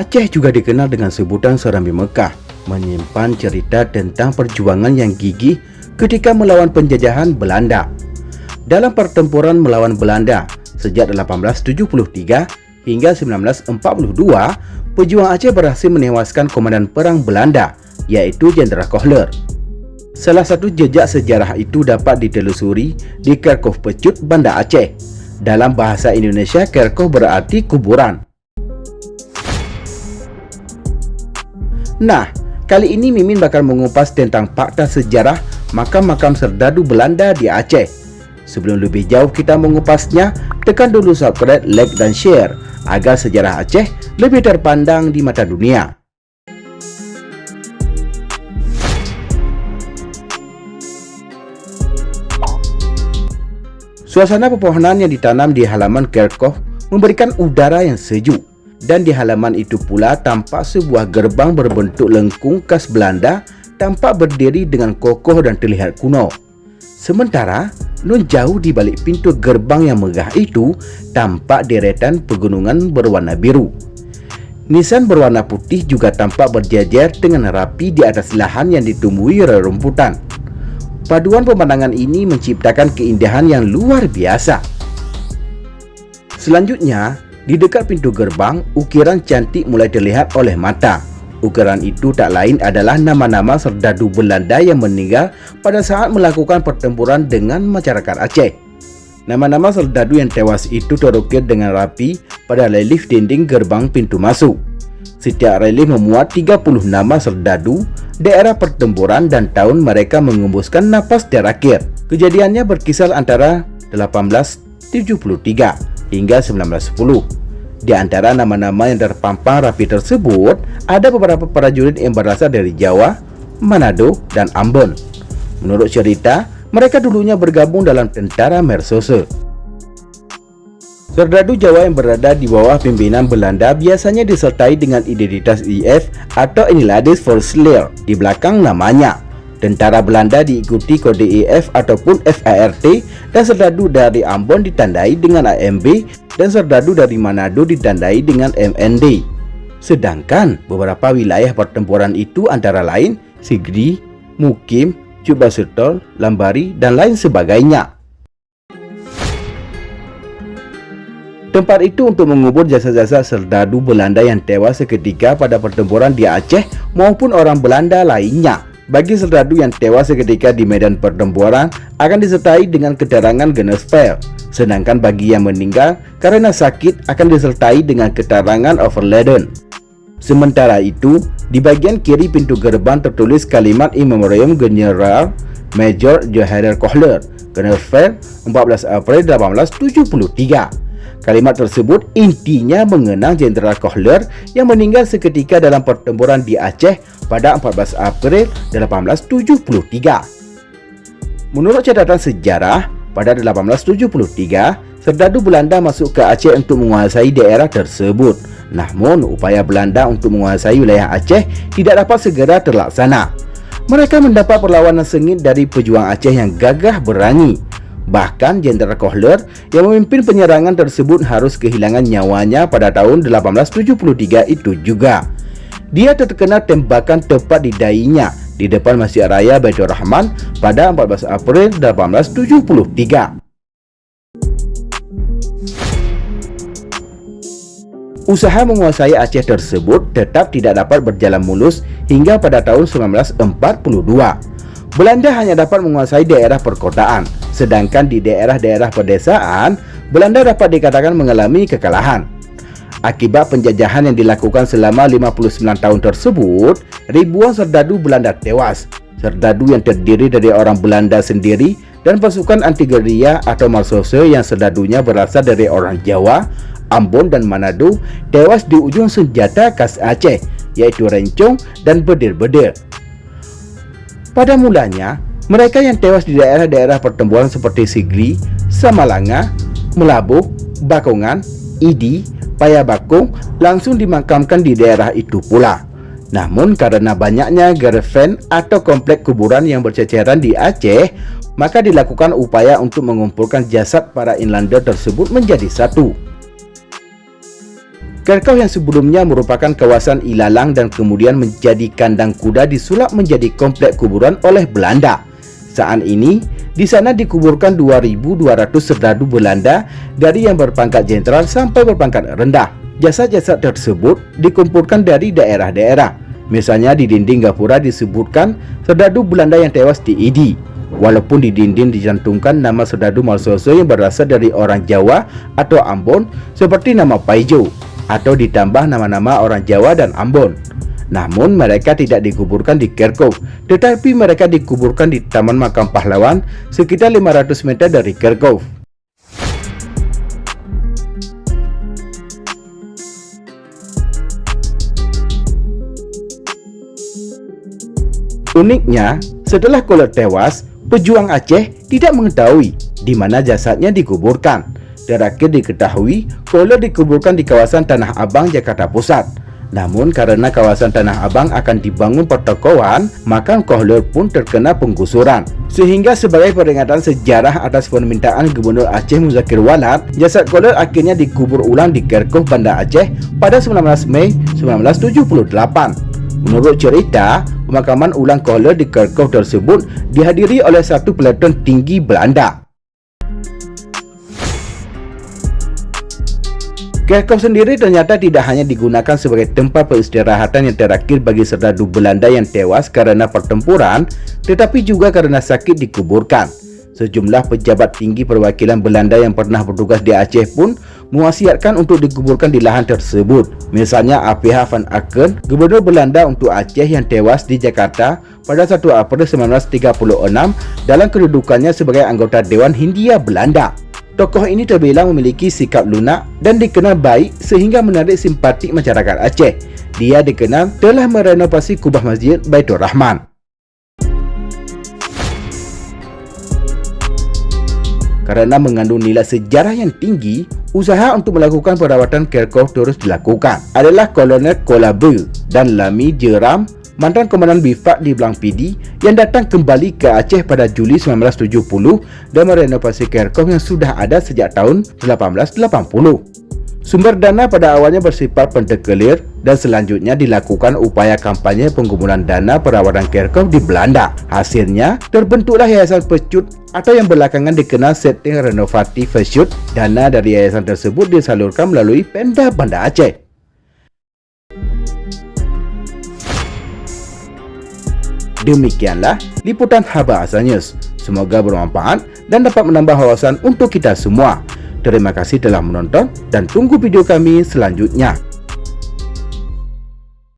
Aceh juga dikenal dengan sebutan Serambi Mekah, menyimpan cerita tentang perjuangan yang gigih ketika melawan penjajahan Belanda. Dalam pertempuran melawan Belanda sejak 1873 hingga 1942, pejuang Aceh berhasil menewaskan komandan perang Belanda, yaitu Jenderal Kohler. Salah satu jejak sejarah itu dapat ditelusuri di Kerkhoh Pecut, Banda Aceh. Dalam bahasa Indonesia, Kerkhoh berarti kuburan. Nah, kali ini Mimin bakal mengupas tentang fakta sejarah makam-makam serdadu Belanda di Aceh. Sebelum lebih jauh kita mengupasnya, tekan dulu subscribe, like, dan share agar sejarah Aceh lebih terpandang di mata dunia. Suasana pepohonan yang ditanam di halaman Kerkhoh memberikan udara yang sejuk. Dan di halaman itu pula tampak sebuah gerbang berbentuk lengkung khas Belanda, tampak berdiri dengan kokoh dan terlihat kuno. Sementara, non jauh di balik pintu gerbang yang megah itu, tampak deretan pegunungan berwarna biru. Nisan berwarna putih juga tampak berjajar dengan rapi di atas lahan yang ditumbuhi rerumputan. Paduan pemandangan ini menciptakan keindahan yang luar biasa. Selanjutnya, di dekat pintu gerbang, ukiran cantik mulai terlihat oleh mata. Ukiran itu tak lain adalah nama-nama serdadu Belanda yang meninggal pada saat melakukan pertempuran dengan masyarakat Aceh. Nama-nama serdadu yang tewas itu terukir dengan rapi pada relief dinding gerbang pintu masuk. Setiap relief memuat 30 nama serdadu, daerah pertempuran, dan tahun mereka mengembuskan napas terakhir. Kejadiannya berkisar antara 1873 hingga 1910. Di antara nama-nama yang terpampang rapi tersebut, ada beberapa prajurit yang berasal dari Jawa, Manado, dan Ambon. Menurut cerita, mereka dulunya bergabung dalam tentara Mersose. Serdadu Jawa yang berada di bawah pimpinan Belanda biasanya disertai dengan identitas IF atau Inlandse Volksleer di belakang namanya. Tentara Belanda diikuti kode IF ataupun FART, dan serdadu dari Ambon ditandai dengan AMB, dan serdadu dari Manado ditandai dengan MND. Sedangkan beberapa wilayah pertempuran itu antara lain Sigri, Mukim, Cubasetol, Lambari, dan lain sebagainya. Tempat itu untuk mengubur jasa-jasa serdadu Belanda yang tewas seketika pada pertempuran di Aceh maupun orang Belanda lainnya. Bagi serdadu yang tewas seketika di medan pertempuran akan disertai dengan keterangan Genusvel, sedangkan bagi yang meninggal karena sakit akan disertai dengan keterangan overladen. Sementara itu, di bagian kiri pintu gerbang tertulis kalimat In Memoriam General Major Johannes Kohler, Genusvel, 14 April 1873. Kalimat tersebut intinya mengenang Jenderal Kohler yang meninggal seketika dalam pertempuran di Aceh pada 14 April 1873. Menurut catatan sejarah, pada 1873, serdadu Belanda masuk ke Aceh untuk menguasai daerah tersebut. Namun, upaya Belanda untuk menguasai wilayah Aceh tidak dapat segera terlaksana. Mereka mendapat perlawanan sengit dari pejuang Aceh yang gagah berani. Bahkan Jenderal Kohler yang memimpin penyerangan tersebut harus kehilangan nyawanya pada tahun 1873 itu juga. Dia terkena tembakan tepat di dahinya di depan Masjid Raya Baitur Rahman pada 14 April 1873. Usaha menguasai Aceh tersebut tetap tidak dapat berjalan mulus hingga pada tahun 1942. Belanda hanya dapat menguasai daerah perkotaan, sedangkan di daerah-daerah pedesaan, Belanda dapat dikatakan mengalami kekalahan. Akibat penjajahan yang dilakukan selama 59 tahun tersebut, ribuan serdadu Belanda tewas. Serdadu yang terdiri dari orang Belanda sendiri dan pasukan anti-gerilya atau Mersose yang serdadunya berasal dari orang Jawa, Ambon, dan Manado tewas di ujung senjata khas Aceh, yaitu rencong dan bedir-bedir. Pada mulanya, mereka yang tewas di daerah-daerah pertempuran seperti Sigli, Samalanga, Melabuh, Bakongan, Idi, Payabakung langsung dimakamkan di daerah itu pula. Namun karena banyaknya gerven atau komplek kuburan yang berceceran di Aceh, maka dilakukan upaya untuk mengumpulkan jasad para inlander tersebut menjadi satu. Kerkau yang sebelumnya merupakan kawasan ilalang dan kemudian menjadi kandang kuda disulap menjadi komplek kuburan oleh Belanda. Saat ini, di sana dikuburkan 2.200 serdadu Belanda dari yang berpangkat jenderal sampai berpangkat rendah. Jasad-jasad tersebut dikumpulkan dari daerah-daerah. Misalnya di dinding gapura disebutkan serdadu Belanda yang tewas di Idi. Walaupun di dinding dicantumkan nama serdadu Malsoso yang berasal dari orang Jawa atau Ambon seperti nama Paijo, atau ditambah nama-nama orang Jawa dan Ambon. Namun mereka tidak dikuburkan di Kerkau, tetapi mereka dikuburkan di Taman Makam Pahlawan sekitar 500 meter dari Kerkau. Uniknya, setelah Kolot tewas, pejuang Aceh tidak mengetahui di mana jasadnya dikuburkan. Terakhir diketahui, Kolot dikuburkan di kawasan Tanah Abang, Jakarta Pusat. Namun karena kawasan Tanah Abang akan dibangun pertokoan, maka Kolot pun terkena penggusuran. Sehingga sebagai peringatan sejarah atas permintaan Gubernur Aceh Muzakir Walad, jasad Kolot akhirnya dikubur ulang di Kerkau, Banda Aceh pada 19 Mei 1978. Menurut cerita, pemakaman ulang Kolot di Kerkau tersebut dihadiri oleh satu peleton tinggi Belanda. Kerkau sendiri ternyata tidak hanya digunakan sebagai tempat peristirahatan yang terakhir bagi serdadu Belanda yang tewas karena pertempuran, tetapi juga karena sakit dikuburkan. Sejumlah pejabat tinggi perwakilan Belanda yang pernah bertugas di Aceh pun mewasiatkan untuk dikuburkan di lahan tersebut. Misalnya A.P.H. van Aken, Gubernur Belanda untuk Aceh yang tewas di Jakarta pada 1 April 1936 dalam kedudukannya sebagai anggota Dewan Hindia Belanda. Tokoh ini terbilang memiliki sikap lunak dan dikenal baik sehingga menarik simpati masyarakat Aceh. Dia dikenal telah merenovasi kubah Masjid Baitur Rahman. Karena mengandung nilai sejarah yang tinggi, usaha untuk melakukan perawatan Kerkau terus dilakukan. Adalah Kolonel Kolabe dan Lami Jeram, mantan komandan bivak di Blang Pidi, yang datang kembali ke Aceh pada Juli 1970 dan merenovasi Kerkau yang sudah ada sejak tahun 1880. Sumber dana pada awalnya bersifat pentekelir dan selanjutnya dilakukan upaya kampanye pengumpulan dana perawatan Kerkau di Belanda. Hasilnya, terbentuklah Yayasan Pecut atau yang belakangan dikenal Setting Renovatif Pecut. Dana dari yayasan tersebut disalurkan melalui Pemda Banda Aceh. Demikianlah liputan Habahasa News. Semoga bermanfaat dan dapat menambah wawasan untuk kita semua. Terima kasih telah menonton dan tunggu video kami selanjutnya.